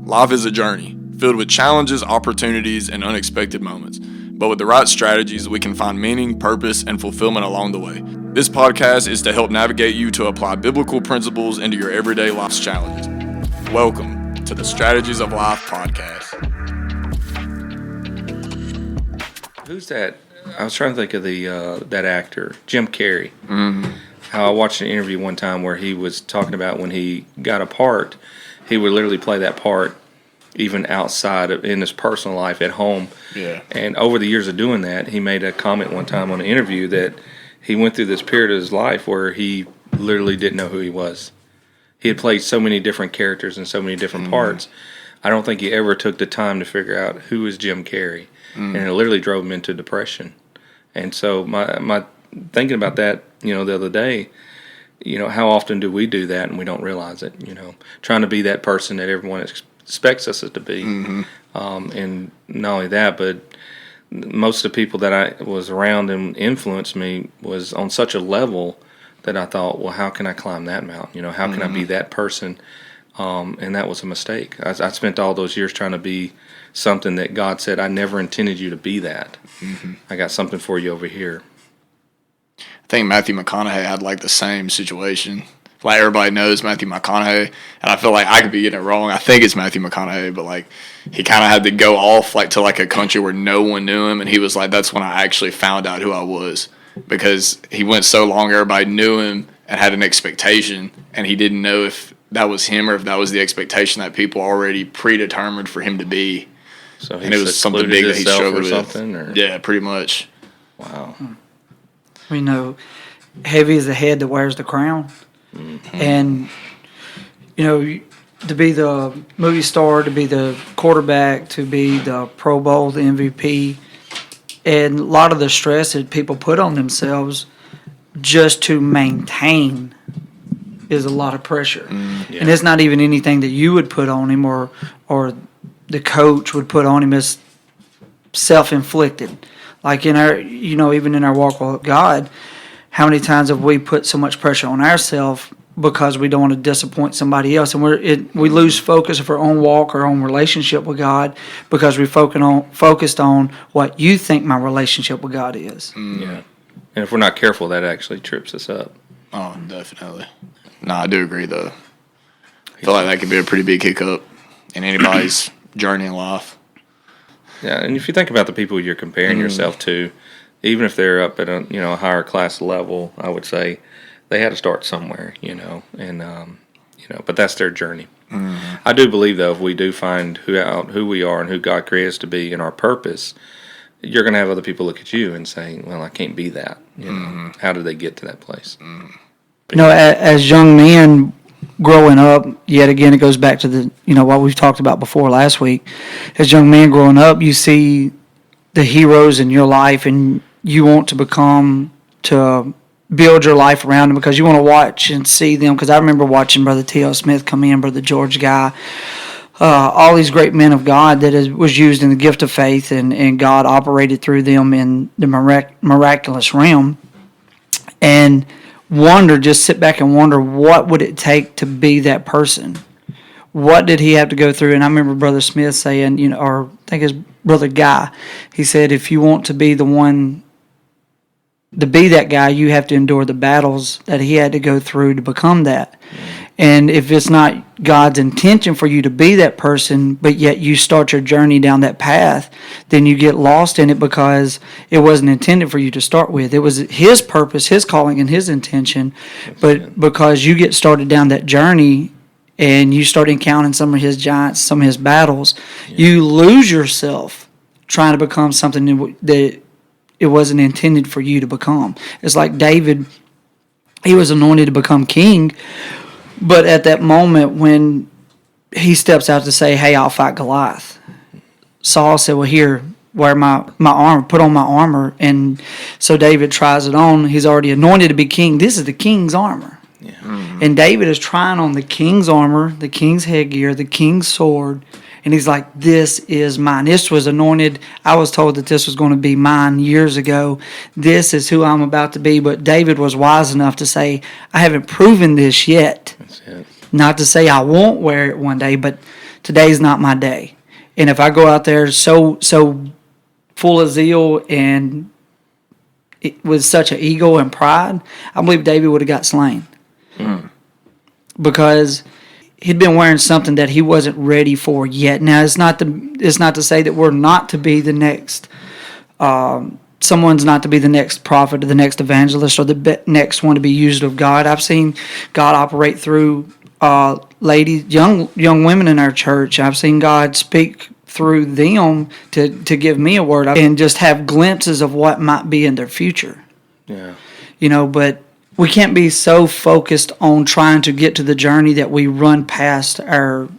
Life is a journey, filled with challenges, opportunities, and unexpected moments. But with the right strategies, we can find meaning, purpose, and fulfillment along the way. This podcast is to help navigate you to apply biblical principles into your everyday life's challenges. Welcome to the Strategies of Life podcast. Who's that? I was trying to think of that actor, Jim Carrey. Mm-hmm. How I watched an interview one time where he was talking about when he got a part, he would literally play that part even outside of in his personal life at home. Yeah. And over the years of doing that, he made a comment one time on an interview that he went through this period of his life where he literally didn't know who he was. He had played so many different characters and so many different parts. I don't think he ever took the time to figure out who is Jim Carrey. And it literally drove him into depression. And so my thinking about that, the other day, how often do we do that and we don't realize it, trying to be that person that everyone expects us to be. And not only that, but most of the people that I was around and influenced me was on such a level that I thought, well, how can I climb that mountain? How can I be that person? And that was a mistake. I spent all those years trying to be something that God said, I never intended you to be that. I got something for you over here. I think Matthew McConaughey had the same situation. Everybody knows Matthew McConaughey, and I feel like I could be getting it wrong. I think it's Matthew McConaughey, but he kind of had to go off to a country where no one knew him, and he was like, that's when I actually found out who I was, because he went so long, everybody knew him and had an expectation, and he didn't know if that was him or if that was the expectation that people already predetermined for him to be. So and it was something big that he struggled with. Or? Yeah, pretty much. Wow. We know heavy is the head that wears the crown. And, to be the movie star, to be the quarterback, to be the Pro Bowl, the MVP, and a lot of the stress that people put on themselves just to maintain is a lot of pressure. Yeah. And it's not even anything that you would put on him or the coach would put on him. It's self-inflicted. In our, even in our walk with God, how many times have we put so much pressure on ourselves because we don't want to disappoint somebody else, and we lose focus of our own walk, our own relationship with God, because we focused on what you think my relationship with God is. Yeah, and if we're not careful, that actually trips us up. Oh, definitely. No, I do agree though. I feel like that could be a pretty big hiccup in anybody's journey in life. Yeah, and if you think about the people you're comparing yourself to, even if they're up at a higher class level, I would say they had to start somewhere, but that's their journey. I do believe though, if we do find who we are and who God created us to be and our purpose, you're going to have other people look at you and saying, "Well, I can't be that." How did they get to that place? As young men growing up, yet again, it goes back to the what we've talked about before last week. As young men growing up, you see the heroes in your life, and you want to build your life around them because you want to watch and see them. Because I remember watching Brother T.L. Smith come in, Brother George Guy, all these great men of God that was used in the gift of faith, and God operated through them in the miraculous realm. And just sit back and wonder, what would it take to be that person? What did he have to go through? And I remember Brother Smith saying, or I think it's Brother Guy, he said, if you want to be the one to be that guy, you have to endure the battles that he had to go through to become that. And if it's not God's intention for you to be that person, but yet you start your journey down that path, then you get lost in it because it wasn't intended for you to start with. It was his purpose, his calling, and his intention. But because you get started down that journey and you start encountering some of his giants, some of his battles, you lose yourself trying to become something that it wasn't intended for you to become. It's like David, he was anointed to become king, but at that moment when he steps out to say, hey, I'll fight Goliath, Saul said, well, here, wear my armor, put on my armor. And so David tries it on. He's already anointed to be king. This is the king's armor. Yeah. And David is trying on the king's armor, the king's headgear, the king's sword, and he's like, this is mine. This was anointed. I was told that this was going to be mine years ago. This is who I'm about to be. But David was wise enough to say, I haven't proven this yet. That's it. Not to say I won't wear it one day, but today's not my day. And if I go out there so full of zeal and with such an ego and pride, I believe David would have got slain. Because he'd been wearing something that he wasn't ready for yet. Now, it's not to say that we're not to be the next, someone's not to be the next prophet or the next evangelist or the next one to be used of God. I've seen God operate through ladies, young women in our church. I've seen God speak through them to give me a word and just have glimpses of what might be in their future. Yeah. But we can't be so focused on trying to get to the journey that we run past the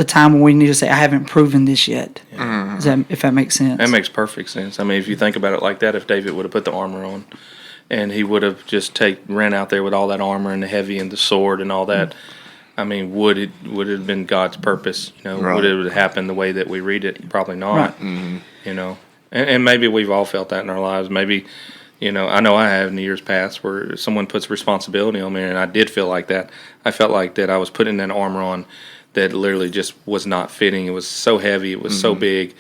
time when we need to say, I haven't proven this yet. Yeah. If that makes sense. That makes perfect sense. I mean, if you think about it like that, if David would have put the armor on and he would have just ran out there with all that armor and the heavy and the sword and all that, I mean, would it have been God's purpose? Right. Would it have happened the way that we read it? Probably not. Right. And maybe we've all felt that in our lives. Maybe, I know I have in the years past where someone puts responsibility on me, and I did feel like that. I felt like that I was putting that armor on that literally just was not fitting. It was so heavy. It was so big.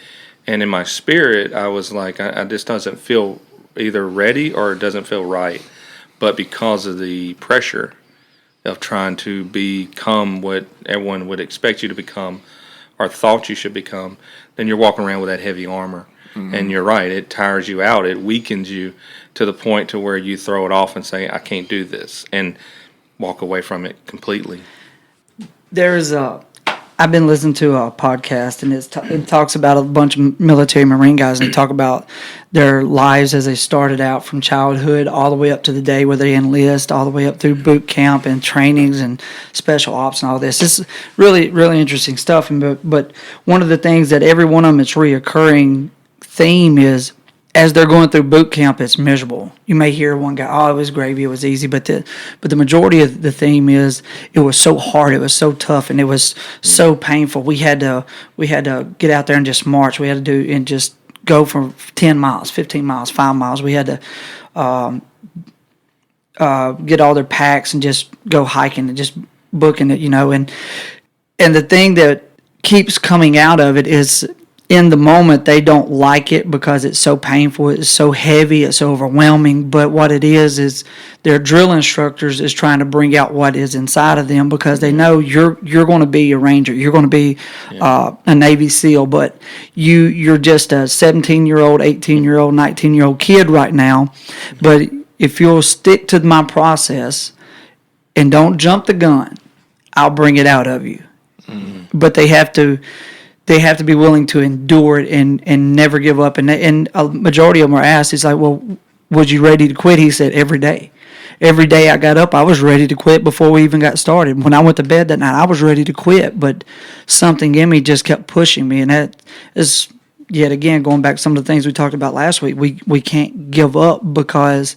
And in my spirit, I was like, I just doesn't feel either ready or it doesn't feel right. But because of the pressure of trying to become what everyone would expect you to become or thought you should become, then you're walking around with that heavy armor. And you're right, it tires you out, it weakens you to the point to where you throw it off and say, I can't do this, and walk away from it completely. I've been listening to a podcast, and it talks about a bunch of military Marine guys, and they talk about their lives as they started out from childhood all the way up to the day where they enlist, all the way up through boot camp and trainings and special ops and all this. This is really, really interesting stuff. But one of the things that every one of them, it's reoccurring theme is, as they're going through boot camp, it's miserable. You may hear one guy, oh, it was gravy, it was easy, but the majority of the theme is it was so hard, it was so tough, and it was so painful. We had to get out there and just march. We had to do and just go for 10 miles, 15 miles, 5 miles. We had to get all their packs and just go hiking and just booking it, and the thing that keeps coming out of it is, in the moment, they don't like it because it's so painful, it's so heavy, it's so overwhelming. But what it is their drill instructors is trying to bring out what is inside of them, because they know you're going to be a Ranger, you're going to be a Navy SEAL, but you're just a 17-year-old, 18-year-old, 19-year-old kid right now. But if you'll stick to my process and don't jump the gun, I'll bring it out of you. But they have to be willing to endure it and never give up. And a majority of them were asked, he's like, well, was you ready to quit? He said, every day. Every day I got up, I was ready to quit before we even got started. When I went to bed that night, I was ready to quit, but something in me just kept pushing me. And that is, yet again, going back to some of the things we talked about last week, we can't give up, because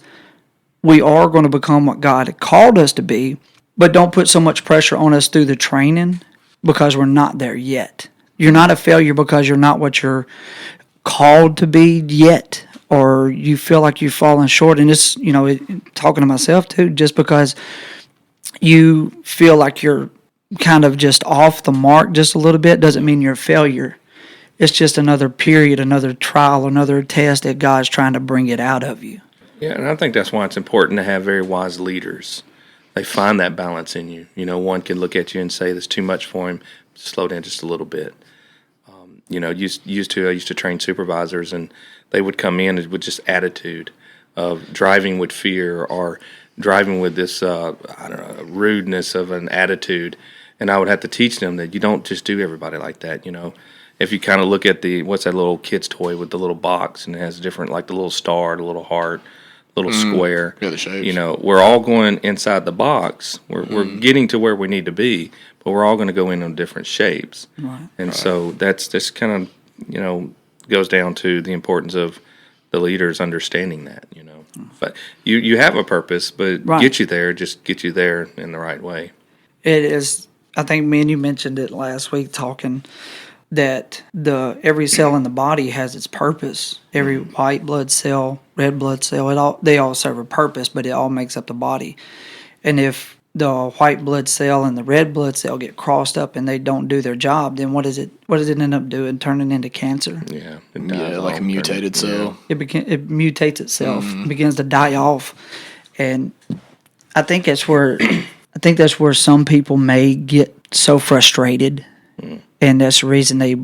we are going to become what God called us to be, but don't put so much pressure on us through the training, because we're not there yet. You're not a failure because you're not what you're called to be yet, or you feel like you've fallen short. And it's, talking to myself too, just because you feel like you're kind of just off the mark just a little bit doesn't mean you're a failure. It's just another period, another trial, another test that God's trying to bring it out of you. Yeah, and I think that's why it's important to have very wise leaders. They find that balance in you. One can look at you and say, that's too much for him. Slow down just a little bit. I used to train supervisors, and they would come in with just attitude of driving with fear or driving with this, rudeness of an attitude. And I would have to teach them that you don't just do everybody like that. If you kind of look at what's that little kid's toy with the little box, and it has different, like the little star, the little heart, little square. Yeah, the shapes. We're all going inside the box. We're getting to where we need to be, but we're all going to go in on different shapes. Right. And so that's just kind of, goes down to the importance of the leaders understanding that, But you have a purpose, but get you there in the right way. It is, I think me and you mentioned it last week talking, that every cell in the body has its purpose. Every white blood cell, red blood cell, they all serve a purpose, but it all makes up the body. And if the white blood cell and the red blood cell get crossed up and they don't do their job, then what does it end up doing? Turning into cancer. Yeah. Like a mutated cell. It mutates itself, begins to die off, and I think that's where some people may get so frustrated, and that's the reason they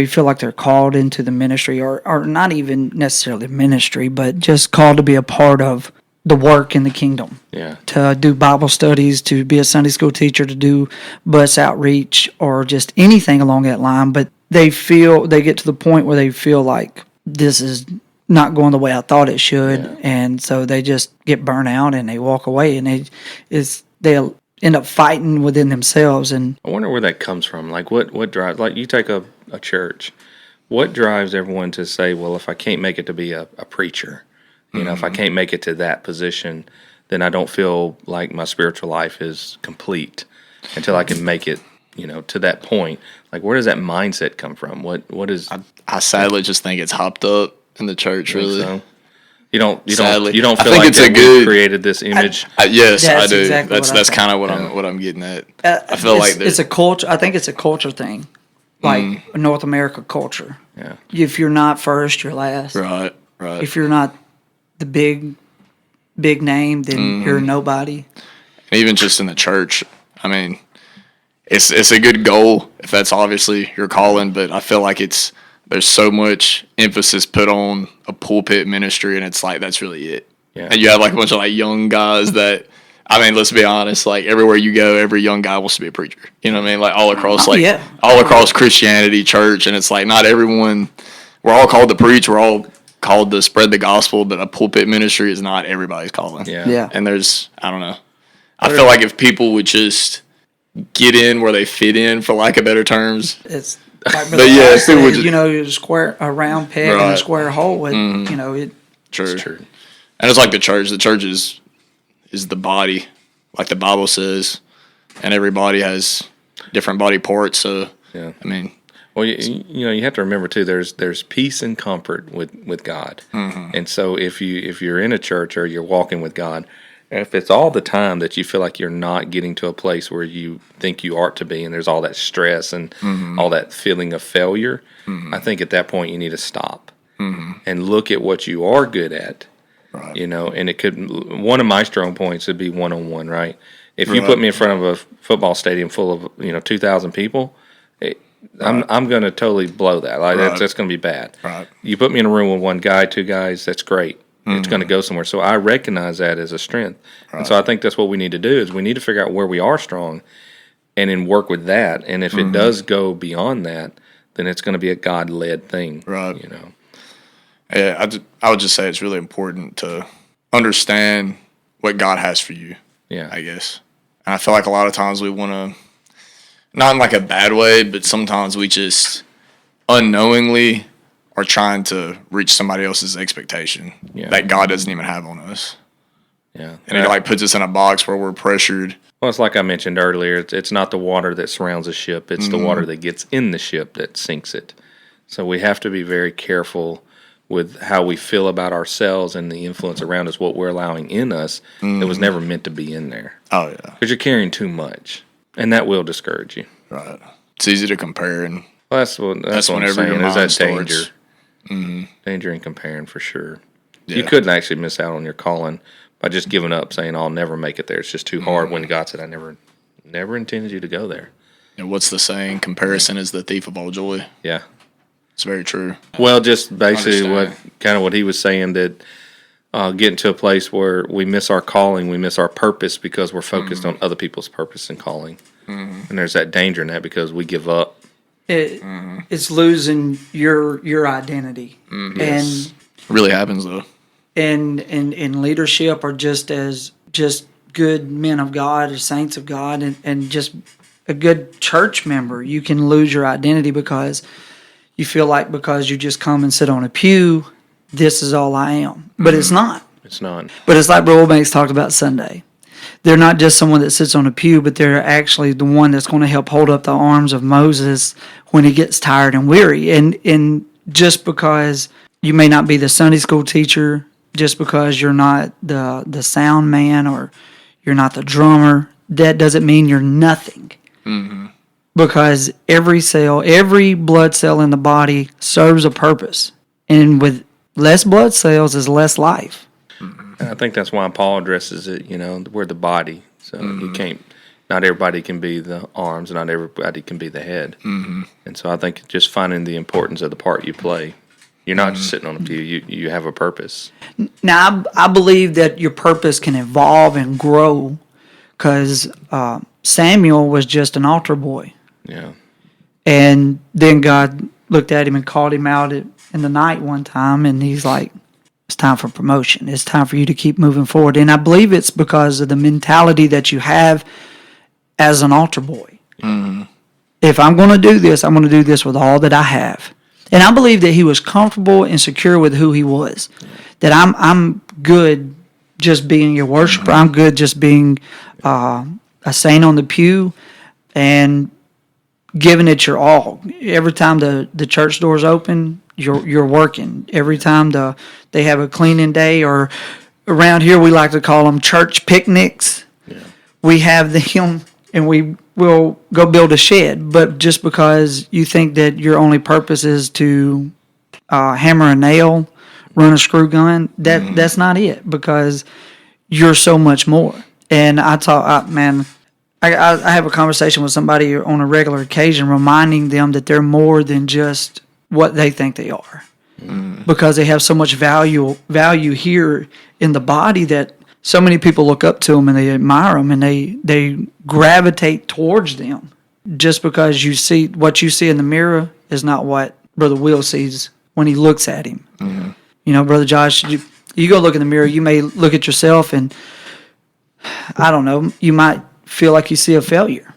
feel like they're called into the ministry, or not even necessarily ministry, but just called to be a part of the work in the kingdom. Yeah. To do Bible studies, to be a Sunday school teacher, to do bus outreach, or just anything along that line. But they get to the point where they feel like this is not going the way I thought it should, and so they just get burnt out and they walk away, and they'll end up fighting within themselves. And I wonder where that comes from. Like what drives, like you take a church, what drives everyone to say, well, if I can't make it to be a preacher, if I can't make it to that position, then I don't feel like my spiritual life is complete until I can make it, to that point. Like, where does that mindset come from? What is? I sadly just think it's hopped up in the church, really. So? You don't Sadly. feel I think like it's that a good we created this image. Yes, I That's do. exactly That's what I kind of what I'm getting at. I feel it's, like it's a culture. I think it's a culture thing, like a North America culture. Yeah. If you're not first, you're last. right. If you're not the big name, then you're nobody. And even just in the church, I mean, it's a good goal if that's obviously your calling, but I feel like there's so much emphasis put on a pulpit ministry, and it's like that's really it. Yeah. And you have like a bunch of like young guys that, I mean, let's be honest, like everywhere you go, every young guy wants to be a preacher. You know what I mean? Like all across all across Christianity, church, and it's like not everyone. We're all called to preach. We're all called to spread the gospel, but a pulpit ministry is not everybody's calling. Yeah. And I don't know. I feel like if people would just get in where they fit in, for lack of better terms. It's like, but yeah, people would just, a round peg in a square hole. True. It's true. And it's like the church. The church is the body, like the Bible says, and every body has different body parts. So Yeah. I mean, well, you have to remember too. There's peace and comfort with God, and so if you're in a church or you're walking with God, if it's all the time that you feel like you're not getting to a place where you think you ought to be, and there's all that stress and all that feeling of failure, I think at that point you need to stop and look at what you are good at. Right. And it could, one of my strong points would be one-on-one, right? If you put me in front of a football stadium full of 2,000 people, I'm going to totally blow that. Like that's going to be bad. Right. You put me in a room with one guy, two guys, that's great. It's going to go somewhere. So I recognize that as a strength. Right. And so I think that's what we need to do is we need to figure out where we are strong and then work with that. And if it does go beyond that, then it's going to be a God-led thing. Right. Yeah, I would just say it's really important to understand what God has for you. Yeah. I guess. And I feel like a lot of times we want to, not in like a bad way, but sometimes we just unknowingly are trying to reach somebody else's expectation that God doesn't even have on us. Yeah. And it like puts us in a box where we're pressured. Well, it's like I mentioned earlier. It's not the water that surrounds a ship. It's the water that gets in the ship that sinks it. So we have to be very careful with how we feel about ourselves and the influence around us, what we're allowing in us that was never meant to be in there. Oh, yeah. Because you're carrying too much, and that will discourage you. Right. It's easy to compare. And well, that's what I'm whenever saying. your Is mind that starts. danger. Danger in comparing, for sure. Yeah. You couldn't actually miss out on your calling by just giving up, saying, I'll never make it there. It's just too hard, when God said, I never intended you to go there. And what's the saying? Comparison is the thief of all joy. Yeah. It's very true. Well, just basically what he was saying, that getting to a place where we miss our calling, we miss our purpose because we're focused on other people's purpose and calling. And there's that danger in that because we give up. It's losing your identity. Yes. It really happens though. And in leadership, or just as just good men of God or saints of God, and just a good church member, you can lose your identity because you feel like because you just come and sit on a pew, this is all I am. But it's not. It's not. But it's like Bro Banks talked about Sunday. They're not just someone that sits on a pew, but they're actually the one that's going to help hold up the arms of Moses when he gets tired and weary. And just because you may not be the Sunday school teacher, just because you're not the sound man, or You're not the drummer. That doesn't mean you're nothing. Because every cell, every blood cell in the body serves a purpose. And with less blood cells is less life. And I think that's why Paul addresses it, we're the body. So you can't, not everybody can be the arms, not everybody can be the head. And so I think just finding the importance of the part you play. You're not just sitting on a pew, you have a purpose. Now, I believe that your purpose can evolve and grow because Samuel was just an altar boy. Yeah. And then God looked at him and called him out in the night one time, and he's like, it's time for promotion. It's time for you to keep moving forward. And I believe it's because of the mentality that you have as an altar boy. If I'm going to do this, I'm going to do this with all that I have. And I believe that he was comfortable and secure with who he was. That I'm good just being your worshiper. I'm good just being a saint on the pew and giving it your all. Every time the church doors open, you're working. Every time they have a cleaning day, or around here we like to call them church picnics. Yeah. We have them, and we will go build a shed. But just because you think that your only purpose is to hammer a nail, run a screw gun, that's not it, because you're so much more. And I have a conversation with somebody on a regular occasion, reminding them that they're more than just what they think they are, because they have so much value here in the body that so many people look up to them and they admire them and they gravitate towards them. Just because what you see in the mirror is not what Brother Will sees when he looks at him. Brother Josh, you go look in the mirror, you may look at yourself and I don't know, you might feel like you see a failure.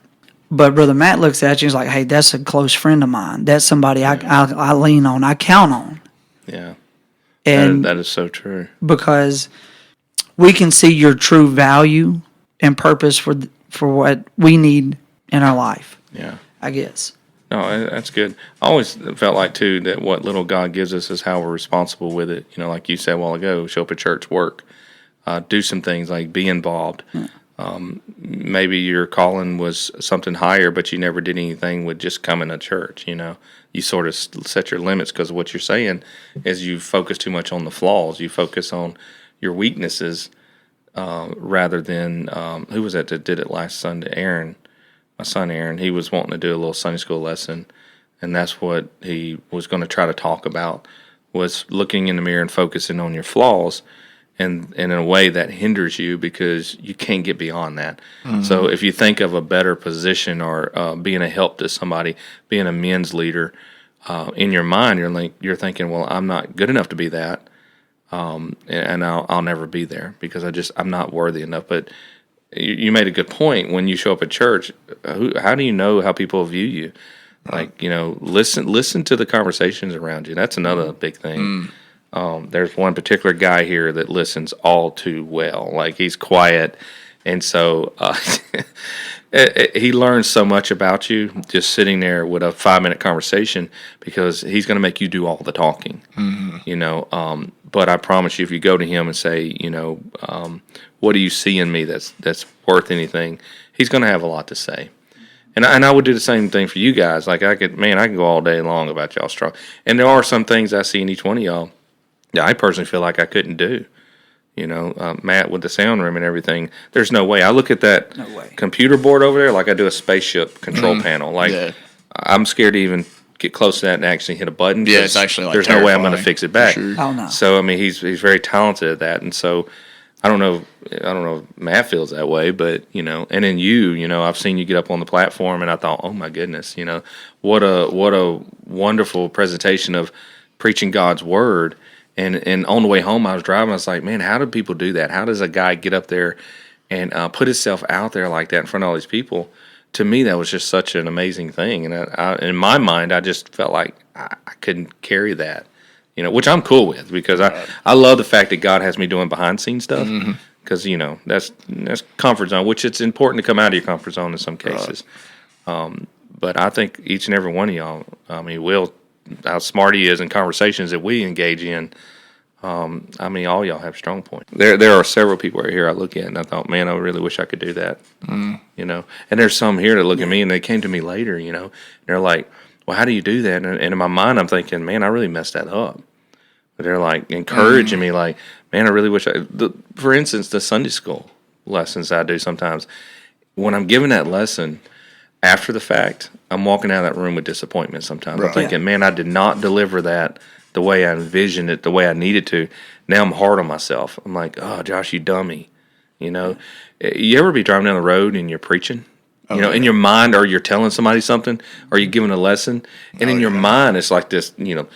But Brother Matt looks at you and is like, hey, that's a close friend of mine. That's somebody I lean on, I count on. Yeah. And that is so true. Because we can see your true value and purpose for what we need in our life. Yeah. I guess. No, that's good. I always felt like, too, that what little God gives us is how we're responsible with it. Like you said a while ago, show up at church, work, do some things like be involved. Yeah. Maybe your calling was something higher, but you never did anything with just coming to church. You sort of set your limits because what you're saying is you focus too much on the flaws. You focus on your weaknesses rather than who was that did it last Sunday? Aaron, my son Aaron. He was wanting to do a little Sunday school lesson, and that's what he was going to try to talk about, was looking in the mirror and focusing on your flaws. And in a way that hinders you because you can't get beyond that. So if you think of a better position or being a help to somebody, being a men's leader, in your mind you're thinking, well, I'm not good enough to be that, and I'll never be there because I'm not worthy enough. But you made a good point. When you show up at church, how do you know how people view you? Like, listen to the conversations around you. That's another big thing. There's one particular guy here that listens all too well. Like, he's quiet, and so he learns so much about you just sitting there with a 5-minute conversation, because he's going to make you do all the talking. But I promise you, if you go to him and say, what do you see in me that's worth anything, he's going to have a lot to say. And I would do the same thing for you guys. Like, I could go all day long about y'all strong. And there are some things I see in each one of y'all. Yeah, I personally feel like I couldn't do. Matt with the sound room and everything. There's no way. I look at that computer board over there like I do a spaceship control panel. Like, I'm scared to even get close to that and actually hit a button. Yeah, it's actually there's no way I'm going to fix it back. Sure. Oh no. So he's very talented at that, and so I don't know if Matt feels that way, but and then I've seen you get up on the platform, and I thought, oh my goodness, what a wonderful presentation of preaching God's word. And on the way home, I was driving. I was like, man, how do people do that? How does a guy get up there and put himself out there like that in front of all these people? To me, that was just such an amazing thing. And in my mind, I just felt like I couldn't carry that, which I'm cool with, because I love the fact that God has me doing behind scenes stuff, because that's comfort zone, which it's important to come out of your comfort zone in some cases. But I think each and every one of y'all, Will, how smart he is in conversations that we engage in, I mean, all y'all have strong points. There are several people right here I look at and I thought, man, I really wish I could do that. You know, and there's some here that look at me and they came to me later, you know, and they're like, well, how do you do that? And in my mind, I'm thinking, man, I really messed that up. But they're like encouraging me, like, man, I really wish for instance, the Sunday school lessons I do sometimes, when I'm giving that lesson after the fact, I'm walking out of that room with disappointment sometimes. Right. I'm thinking, man, I did not deliver that the way I envisioned it, the way I needed to. Now I'm hard on myself. I'm like, oh, Josh, you dummy. You know, you ever be driving down the road and you're preaching? You know, in your mind, or you're telling somebody something, or you're giving a lesson, and in your mind, it's like this, you know,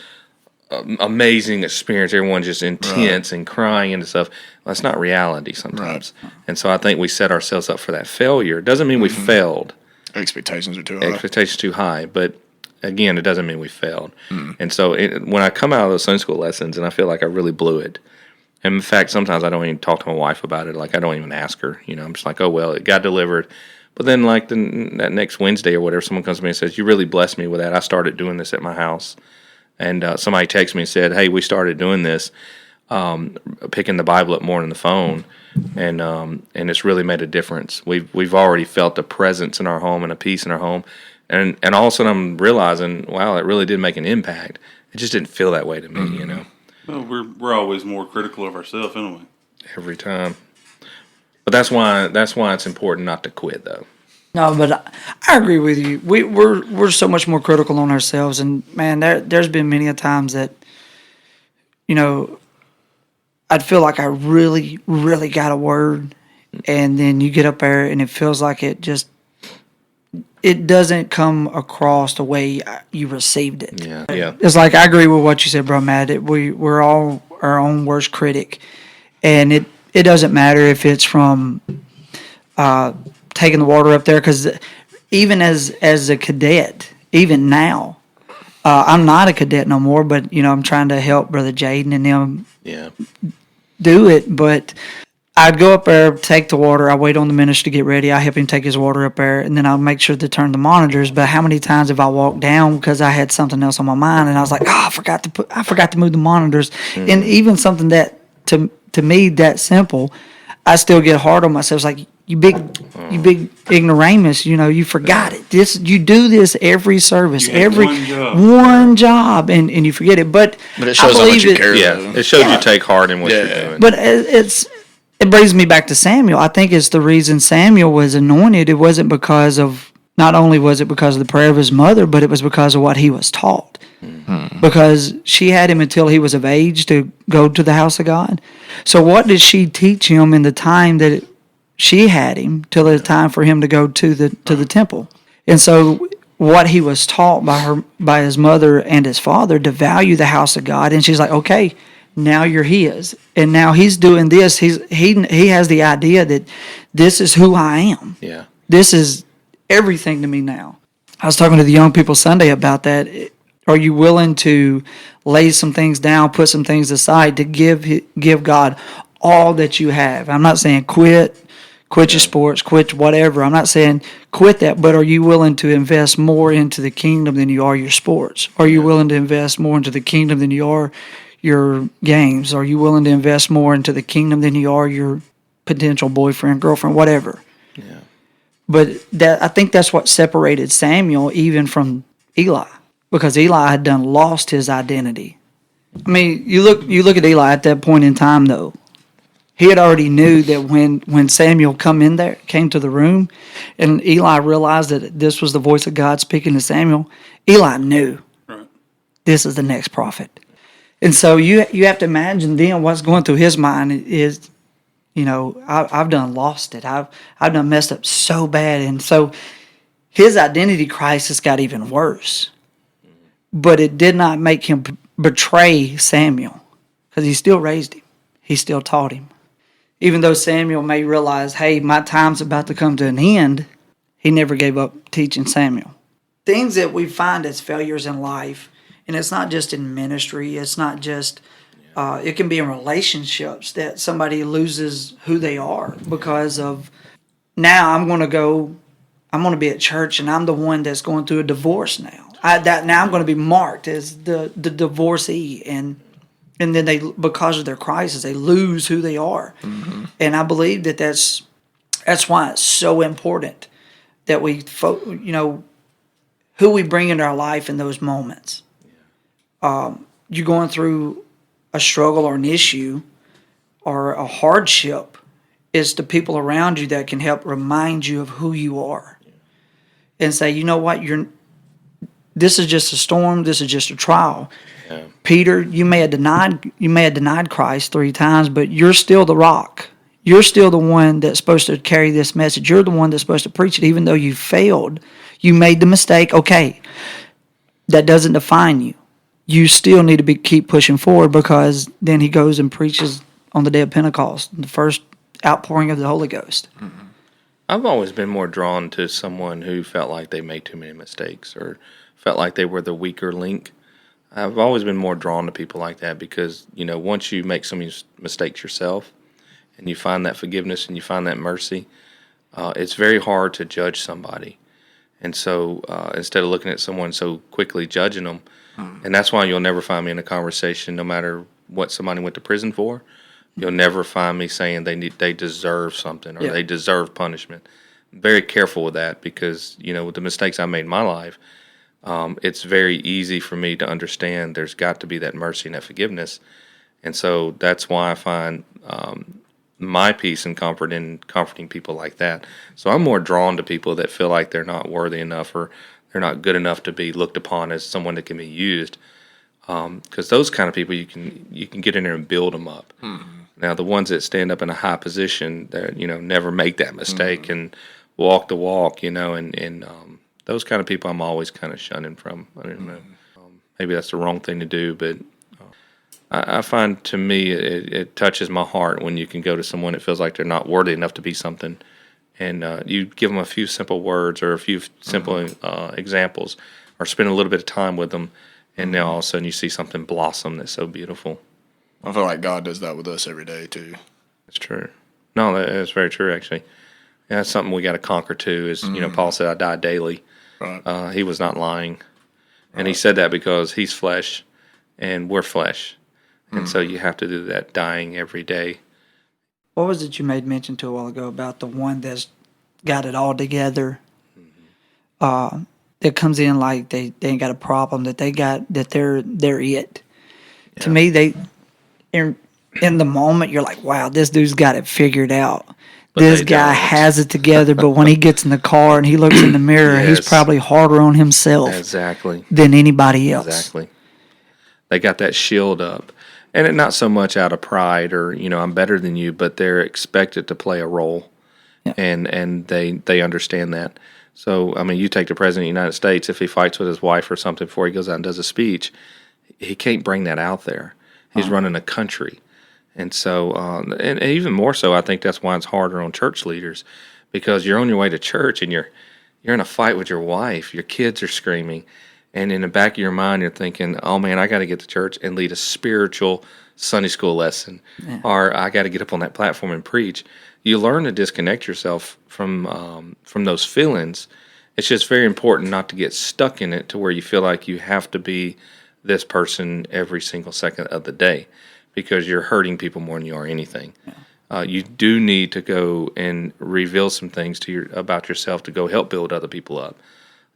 amazing experience. Everyone's just intense and crying and stuff. Well, that's not reality sometimes. Right. And so I think we set ourselves up for that failure. It doesn't mean we failed. Expectations are too high. Expectations too high, but again, it doesn't mean we failed. And so when I come out of those Sunday school lessons and I feel like I really blew it, and in fact, sometimes I don't even talk to my wife about it. Like, I don't even ask her. You know, I'm just like, oh, well, it got delivered. But then, like, that next Wednesday or whatever, someone comes to me and says, you really blessed me with that. I started doing this at my house. And somebody texted me and said, hey, we started doing this, picking the Bible up more on the phone, and it's really made a difference. We've already felt a presence in our home and a peace in our home. And all of a sudden I'm realizing, wow, it really did make an impact. It just didn't feel that way to me, you know. Well, we're always more critical of ourselves, anyway. Every time. But that's why it's important not to quit, though. No, but I agree with you. We're so much more critical on ourselves, and man, there's been many a times that, you know, I'd feel like I really, really got a word, and then you get up there and it feels like it doesn't come across the way you received it. Yeah. It's like, I agree with what you said, bro, Matt. We're all our own worst critic, and it doesn't matter if it's from taking the water up there, because even as a cadet, even now, I'm not a cadet no more, but you know, I'm trying to help Brother Jaden and them do it. But I'd go up there, take the water. I wait on the minister to get ready. I help him take his water up there, and then I'll make sure to turn the monitors. But how many times have I walked down because I had something else on my mind, and I was like, I forgot to move the monitors. And even something that to me that simple, I still get hard on myself. It's like, you big ignoramus, you know, you forgot it. You do this every service, every one job, and you forget it. But it shows how much you care. Yeah, it shows you take heart in what you're doing. But it brings me back to Samuel. I think it's the reason Samuel was anointed. It wasn't not only was it because of the prayer of his mother, but it was because of what he was taught. Because she had him until he was of age to go to the house of God. So what did she teach him in the time that she had him till the time for him to go to the temple? And so what he was taught by his mother and his father to value the house of God, and she's like, okay, now you're his, and now he's doing this. He has the idea that this is who I am. Yeah, this is everything to me now. I was talking to the young people Sunday about that. Are you willing to lay some things down, put some things aside to give God all that you have? I'm not saying quit your sports, quit whatever. I'm not saying quit that, but are you willing to invest more into the kingdom than you are your sports? Are you willing to invest more into the kingdom than you are your games? Are you willing to invest more into the kingdom than you are your potential boyfriend, girlfriend, whatever? Yeah. But I think that's what separated Samuel even from Eli, because Eli had lost his identity. I mean, you look at Eli at that point in time, though. He had already knew that when Samuel came to the room, and Eli realized that this was the voice of God speaking to Samuel, Eli knew this is the next prophet. And so you have to imagine then what's going through his mind is, you know, I've done lost it. I've done messed up so bad. And so his identity crisis got even worse. But it did not make him betray Samuel, because he still raised him. He still taught him. Even though Samuel may realize, hey, my time's about to come to an end, he never gave up teaching Samuel. Things that we find as failures in life, and it's not just in ministry, it's not just, it can be in relationships that somebody loses who they are because of, now I'm going to be at church and I'm the one that's going through a divorce now. Now I'm going to be marked as the divorcee, and and then they, because of their crisis, they lose who they are. Mm-hmm. And I believe that's why it's so important that we, who we bring into our life in those moments. You're going through a struggle or an issue or a hardship, it's the people around you that can help remind you of who you are, and say, you know what, this is just a storm, this is just a trial. Yeah. Peter, you may have denied Christ 3 times, but you're still the rock. You're still the one that's supposed to carry this message. You're the one that's supposed to preach it, even though you failed. You made the mistake. Okay, that doesn't define you. You still need to keep pushing forward, because then he goes and preaches on the day of Pentecost, the first outpouring of the Holy Ghost. Mm-hmm. I've always been more drawn to someone who felt like they made too many mistakes or felt like they were the weaker link. I've always been more drawn to people like that because, once you make some mistakes yourself and you find that forgiveness and you find that mercy, it's very hard to judge somebody. And so instead of looking at someone so quickly judging them, and that's why you'll never find me in a conversation, no matter what somebody went to prison for, you'll never find me saying they deserve something or they deserve punishment. I'm very careful with that because, with the mistakes I made in my life, it's very easy for me to understand there's got to be that mercy and that forgiveness. And so that's why I find my peace and comfort in comforting people like that. So I'm more drawn to people that feel like they're not worthy enough or they're not good enough to be looked upon as someone that can be used. Because those kind of people, you can get in there and build them up. Mm-hmm. Now, the ones that stand up in a high position, that never make that mistake and walk the walk, and those kind of people, I'm always kind of shunning from. I don't know. Maybe that's the wrong thing to do, but I find, to me, it touches my heart when you can go to someone that feels like they're not worthy enough to be something, and you give them a few simple words or a few simple examples, or spend a little bit of time with them, and now all of a sudden you see something blossom that's so beautiful. I feel like God does that with us every day too. That's true. No, that's very true, actually. Yeah, that's something we got to conquer too. Is Paul said, "I die daily." Right. He was not lying, and he said that because he's flesh, and we're flesh, and so you have to do that dying every day. What was it you made mention to a while ago about the one that's got it all together? That comes in like they ain't got a problem, that they're it. Yeah. To me, they in the moment you're like, wow, this dude's got it figured out. But this guy has it together, but when he gets in the car and he looks in the mirror, he's probably harder on himself than anybody else. Exactly. They got that shield up. And not so much out of pride or, I'm better than you, but they're expected to play a role. Yeah. And they understand that. So, you take the President of the United States, if he fights with his wife or something before he goes out and does a speech, he can't bring that out there. He's running a country. And so, and even more so, I think that's why it's harder on church leaders, because you're on your way to church and you're in a fight with your wife, your kids are screaming, and in the back of your mind you're thinking, oh man, I got to get to church and lead a spiritual Sunday school lesson, or I got to get up on that platform and preach. You learn to disconnect yourself from those feelings. It's just very important not to get stuck in it to where you feel like you have to be this person every single second of the day, because you're hurting people more than you are anything. Yeah. You do need to go and reveal some things about yourself to go help build other people up.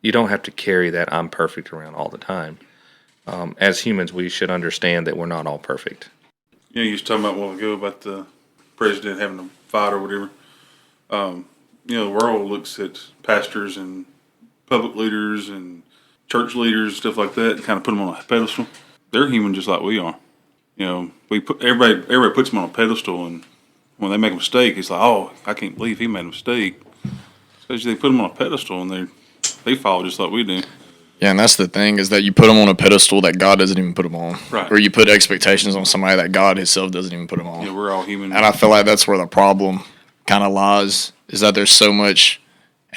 You don't have to carry that I'm perfect around all the time. As humans, we should understand that we're not all perfect. You was talking about a while ago about the president having a fight or whatever. The world looks at pastors and public leaders and church leaders, stuff like that, and kind of put them on a pedestal. They're human just like we are. We put everybody puts them on a pedestal, and when they make a mistake, it's like, oh, I can't believe he made a mistake. Especially they put them on a pedestal, and they fall just like we do. Yeah, and that's the thing, is that you put them on a pedestal that God doesn't even put them on. Right. Or you put expectations on somebody that God himself doesn't even put them on. Yeah, we're all human. And I feel like that's where the problem kind of lies, is that there's so much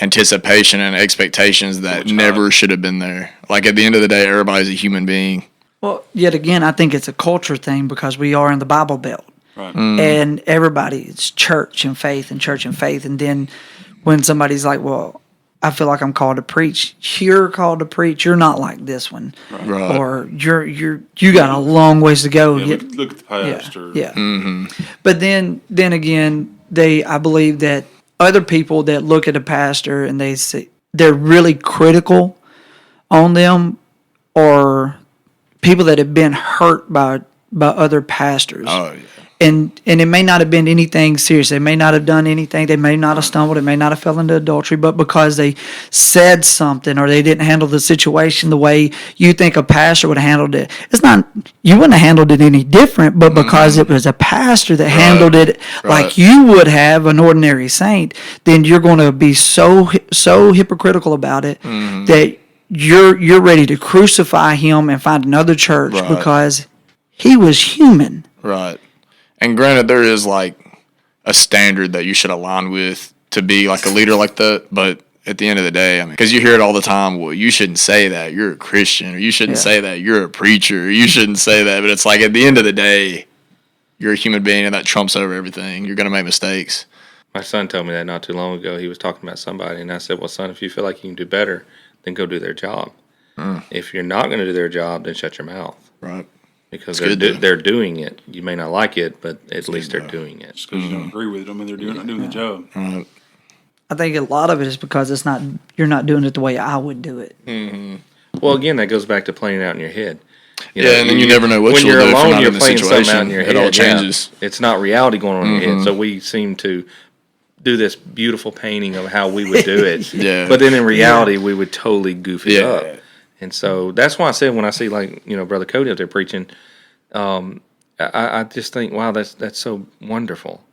anticipation and expectations that never should have been there. Like, at the end of the day, everybody's a human being. Well, yet again, I think it's a culture thing, because we are in the Bible Belt. Right. And everybody, it's church and faith and church and faith. And then when somebody's like, well, I feel like I'm called to preach. You're called to preach. You're not like this one, Right. or you got a long ways to go. Yeah, look at the past. Yeah. But then again, I believe that other people that look at a pastor and they say they're really critical on them, or people that have been hurt by other pastors. Oh, yeah. And it may not have been anything serious. They may not have done anything. They may not have stumbled. They may not have fell into adultery. But because they said something or they didn't handle the situation the way you think a pastor would have handled it, it's not, you wouldn't have handled it any different. But because it was a pastor that handled it like you would have an ordinary saint, then you're going to be so hypocritical about it that you're ready to crucify him and find another church because he was human. Right. And granted, there is like a standard that you should align with to be like a leader like that. But at the end of the day, I mean, because you hear it all the time, well, you shouldn't say that. You're a Christian. Or you shouldn't say that. You're a preacher. Or you shouldn't say that. But it's like at the end of the day, you're a human being and that trumps over everything. You're going to make mistakes. My son told me that not too long ago. He was talking about somebody, and I said, well, son, if you feel like you can do better, then go do their job. If you're not going to do their job, then shut your mouth. Right. Because they're doing it. You may not like it, but at least they're doing it. Just because you don't agree with it, I mean, they're not doing the job. Right. I think a lot of it is because you're not doing it the way I would do it. Well, again, that goes back to playing it out in your head. And then you never know what when you'll you're do alone, if you're not you're in the playing something out situation. in your It head. all changes. Yeah. It's not reality going on in your head. So we seem to do this beautiful painting of how we would do it. But then in reality, we would totally goof it up. And so that's why I said when I see Brother Cody up there preaching, I just think, wow, that's so wonderful,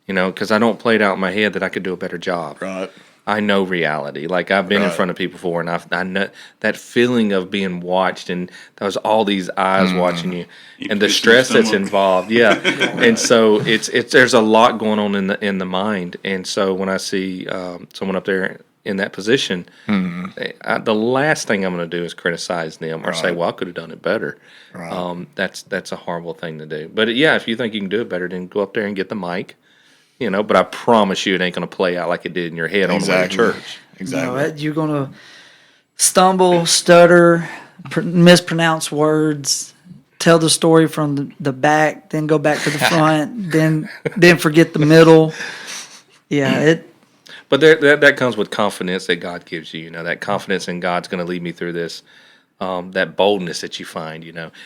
because I don't play it out in my head that I could do a better job. Right. I know reality. Like I've been in front of people before, and I know that feeling of being watched, and there's all these eyes watching you, and the stress that's involved. Yeah, and so it's there's a lot going on in the mind, and so when I see someone up there in that position, the last thing I'm going to do is criticize them or say, well, I could have done it better. That's a horrible thing to do. But if you think you can do it better, then go up there and get the mic. But I promise you it ain't going to play out like it did in your head on the way to church. Exactly. You're going to stumble, stutter, mispronounce words, tell the story from the back, then go back to the front, then forget the middle. Yeah, But that comes with confidence that God gives you. That confidence in God's going to lead me through this. That boldness that you find.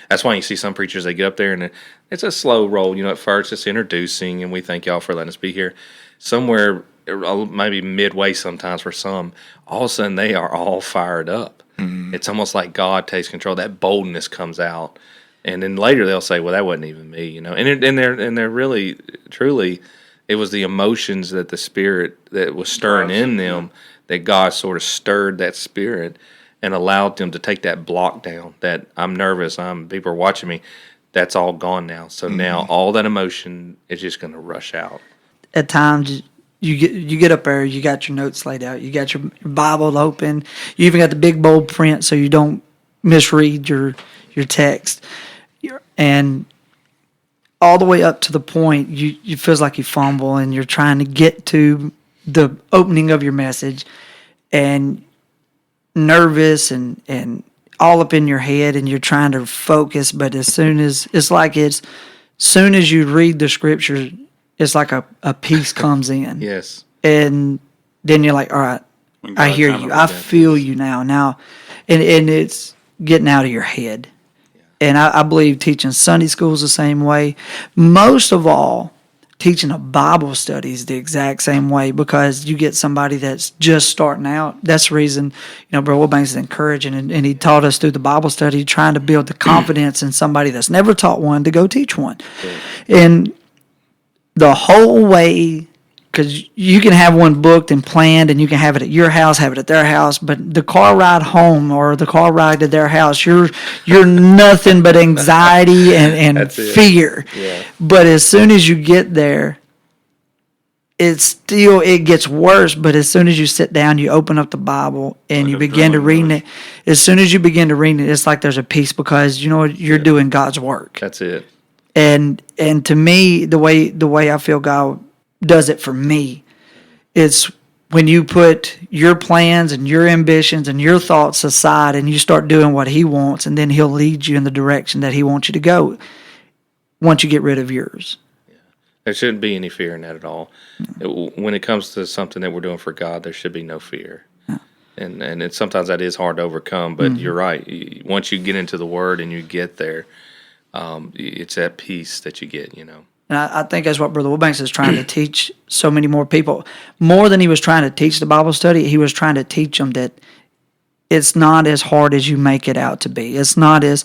That's why you see some preachers, they get up there and it's a slow roll. At first it's introducing, and we thank y'all for letting us be here. Somewhere, maybe midway sometimes for some, all of a sudden they are all fired up. It's almost like God takes control. That boldness comes out, and then later they'll say, "Well, that wasn't even me," And they're really, truly, it was the emotions that the Spirit that was stirring in them that God sort of stirred that spirit and allowed them to take that block down. That I'm nervous. People are watching me. That's all gone now. So now all that emotion is just going to rush out. At times you get up there, you got your notes laid out, you got your Bible open, you even got the big bold print so you don't misread your text, and all the way up to the point you feels like you fumble and you're trying to get to the opening of your message and nervous and all up in your head, and you're trying to focus, but as soon as you read the scripture, it's like a peace comes in. Yes. And then you're like, all right, I hear you. I feel you now. And it's getting out of your head. Yeah. And I believe teaching Sunday school is the same way. Most of all, teaching a Bible study is the exact same way, because you get somebody that's just starting out. That's the reason, Brother Wilbanks is encouraging, and he taught us through the Bible study, trying to build the confidence in somebody that's never taught one to go teach one. Yeah. And the whole way, because you can have one booked and planned, and you can have it at your house, have it at their house, but the car ride home or the car ride to their house, you're nothing but anxiety and fear. Yeah. But as soon as you get there, it gets worse. But as soon as you sit down, you open up the Bible and you begin to read it. As soon as you begin to read it, it's like there's a peace, because you're doing God's work. That's it. And to me, the way I feel God does it for me, it's when you put your plans and your ambitions and your thoughts aside and you start doing what he wants, and then he'll lead you in the direction that he wants you to go once you get rid of yours. There shouldn't be any fear in that at all. When it comes to something that we're doing for God, there should be no fear. And sometimes that is hard to overcome, but you're right. Once you get into the Word and you get there, it's that peace that you get, you know. And I think that's what Brother Wilbanks is trying to teach so many more people. More than he was trying to teach the Bible study, he was trying to teach them that it's not as hard as you make it out to be. It's not as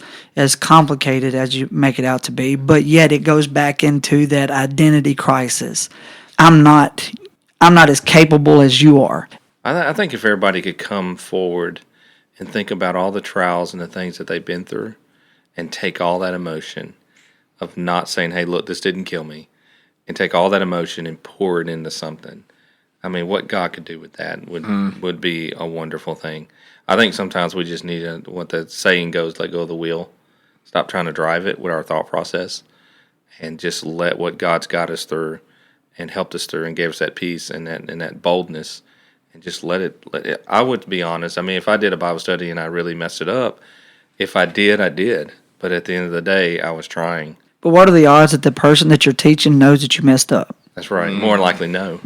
complicated as you make it out to be, but yet it goes back into that identity crisis. I'm not as capable as you are. I think if everybody could come forward and think about all the trials and the things that they've been through and take all that emotion of not saying, hey, look, this didn't kill me, and take all that emotion and pour it into something. I mean, what God could do with that would be a wonderful thing. I think sometimes we just need what the saying goes, let go of the wheel. Stop trying to drive it with our thought process and just let what God's got us through and helped us through and gave us that peace and that boldness. And just let it. I would be honest. I mean, if I did a Bible study and I really messed it up, if I did, I did. But at the end of the day, I was trying. But what are the odds that the person that you're teaching knows that you messed up? That's right. More than likely, no.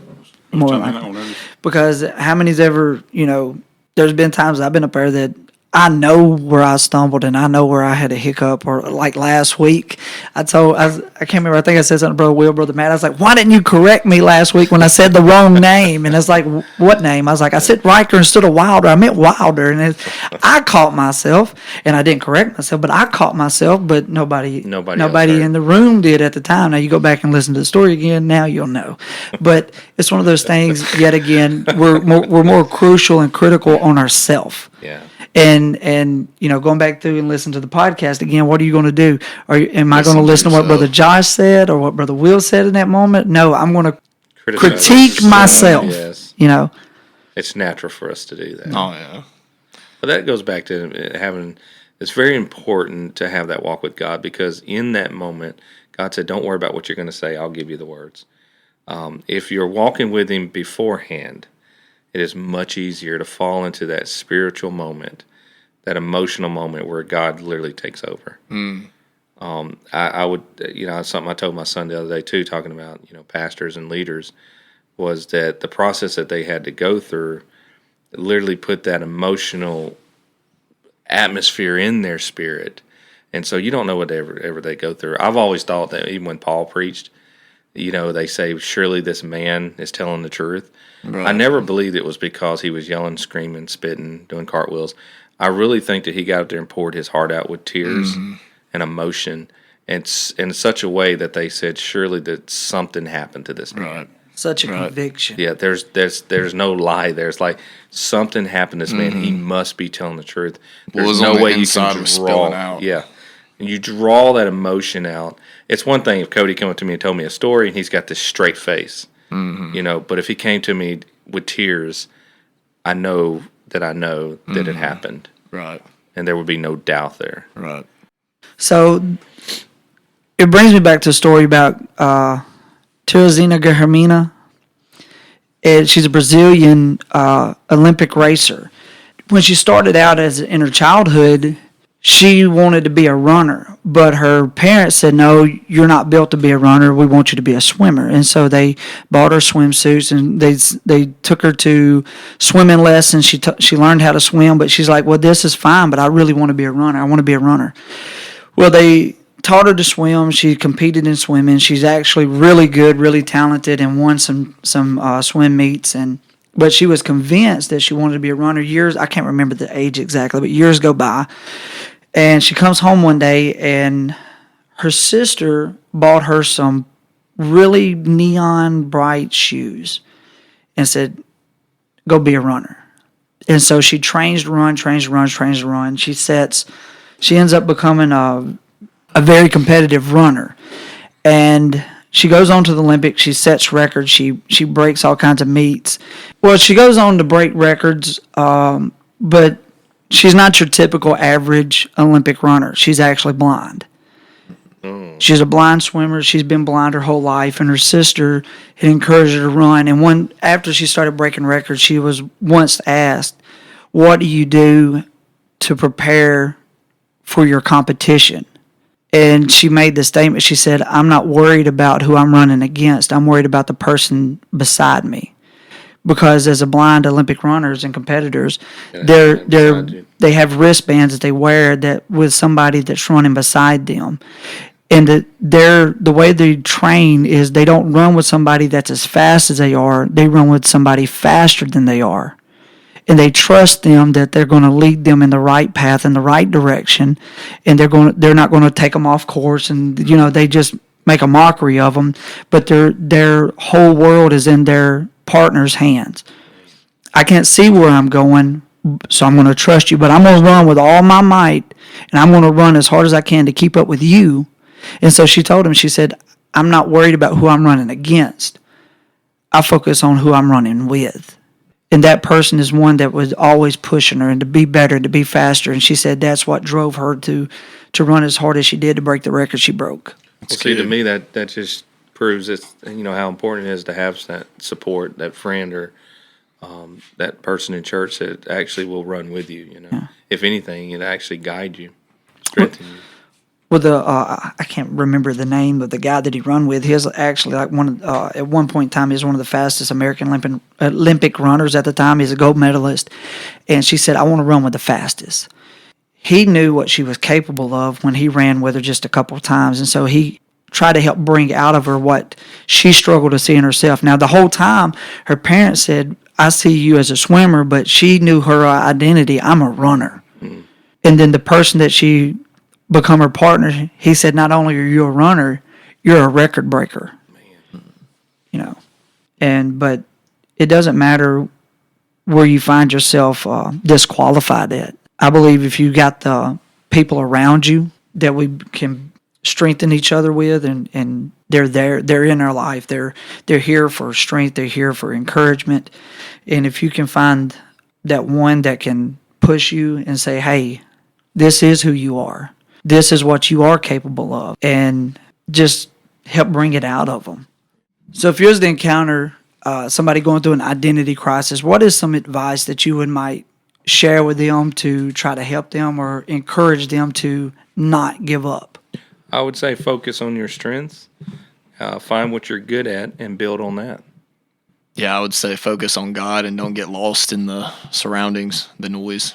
More likely. Because how many's ever, there's been times I've been up there that I know where I stumbled and I know where I had a hiccup. Or like last week, I can't remember, I think I said something to Brother Will, Brother Matt. I was like, why didn't you correct me last week when I said the wrong name? And it's like, what name? I was like, I said Riker instead of Wilder. I meant Wilder. And I caught myself, and I didn't correct myself, but I caught myself, but nobody in the room did at the time. Now you go back and listen to the story again, now you'll know. But it's one of those things, yet again, we're more crucial and critical on ourselves. Yeah. And going back through and listen to the podcast again, what are you going to do? Am I going to listen to what Brother Josh said or what Brother Will said in that moment? No, I'm going to critique myself. Yes. It's natural for us to do that. Oh, yeah. But that goes back to it's very important to have that walk with God, because in that moment, God said, don't worry about what you're going to say. I'll give you the words. If you're walking with Him beforehand, it is much easier to fall into that spiritual moment, that emotional moment where God literally takes over. I would, something I told my son the other day too, talking about, pastors and leaders, was that the process that they had to go through literally put that emotional atmosphere in their spirit. And so you don't know whatever they go through. I've always thought that even when Paul preached, they say, surely this man is telling the truth. Right. I never believed it was because he was yelling, screaming, spitting, doing cartwheels. I really think that he got up there and poured his heart out with tears and emotion, and in such a way that they said, surely that something happened to this man. Right. Such a conviction. Yeah, there's no lie there. It's like something happened to this man. He must be telling the truth. There's no way you can draw. Out. Yeah. And you draw that emotion out. It's one thing if Cody came up to me and told me a story and he's got this straight face. But if he came to me with tears, I know that it happened. Right. And there would be no doubt there. Right. So it brings me back to a story about Teresina Guilhermina. She's a Brazilian Olympic racer. When she started out in her childhood, she wanted to be a runner, but her parents said, no, you're not built to be a runner. We want you to be a swimmer. And so they bought her swimsuits, and they took her to swimming lessons. She learned how to swim, but she's like, well, this is fine, but I really want to be a runner. I want to be a runner. Well, they taught her to swim. She competed in swimming. She's actually really good, really talented, and won some swim meets. But she was convinced that she wanted to be a runner. I can't remember the age exactly, but years go by. And she comes home one day, and her sister bought her some really neon bright shoes and said, go be a runner. And so she trains to run. She ends up becoming a very competitive runner. And she goes on to the Olympics. She sets records. She breaks all kinds of meets. Well, she goes on to break records, but she's not your typical average Olympic runner. She's actually blind. She's a blind swimmer. She's been blind her whole life, and her sister had encouraged her to run. And after she started breaking records, she was once asked, "What do you do to prepare for your competition?" And she made the statement. She said, "I'm not worried about who I'm running against. I'm worried about the person beside me." Because as a blind Olympic runners and competitors, they have wristbands that they wear that with somebody that's running beside them. And the way they train is they don't run with somebody that's as fast as they are. They run with somebody faster than they are. And they trust them that they're going to lead them in the right path, in the right direction, and they're not going to take them off course, and they just make a mockery of them. But their whole world is in their partner's hands. I can't see where I'm going, so I'm going to trust you, but I'm going to run with all my might, and I'm going to run as hard as I can to keep up with you. And so she told him, she said, "I'm not worried about who I'm running against. I focus on who I'm running with." And that person is one that was always pushing her and to be better, to be faster. And she said that's what drove her to run as hard as she did to break the record she broke. Well, see, to me, that just proves it's, how important it is to have that support, that friend or that person in church that actually will run with you. Yeah. If anything, it actually guide you, strengthen you. Well, I can't remember the name of the guy that he run with. He was actually like at one point in time, he was one of the fastest American Olympic runners at the time. He's a gold medalist. And she said, "I want to run with the fastest." He knew what she was capable of when he ran with her just a couple of times. And so he tried to help bring out of her what she struggled to see in herself. Now, the whole time, her parents said, "I see you as a swimmer," but she knew her identity. "I'm a runner." Mm. And then the person that she become her partner, he said, "Not only are you a runner, you're a record breaker." But it doesn't matter where you find yourself disqualified at. I believe if you got the people around you that we can strengthen each other with, and they're in our life, they're here for strength, they're here for encouragement, and if you can find that one that can push you and say, "Hey, this is who you are. This is what you are capable of," and just help bring it out of them. So if you was to encounter somebody going through an identity crisis, what is some advice that you might share with them to try to help them or encourage them to not give up? I would say focus on your strengths, find what you're good at, and build on that. Yeah, I would say focus on God and don't get lost in the surroundings, the noise.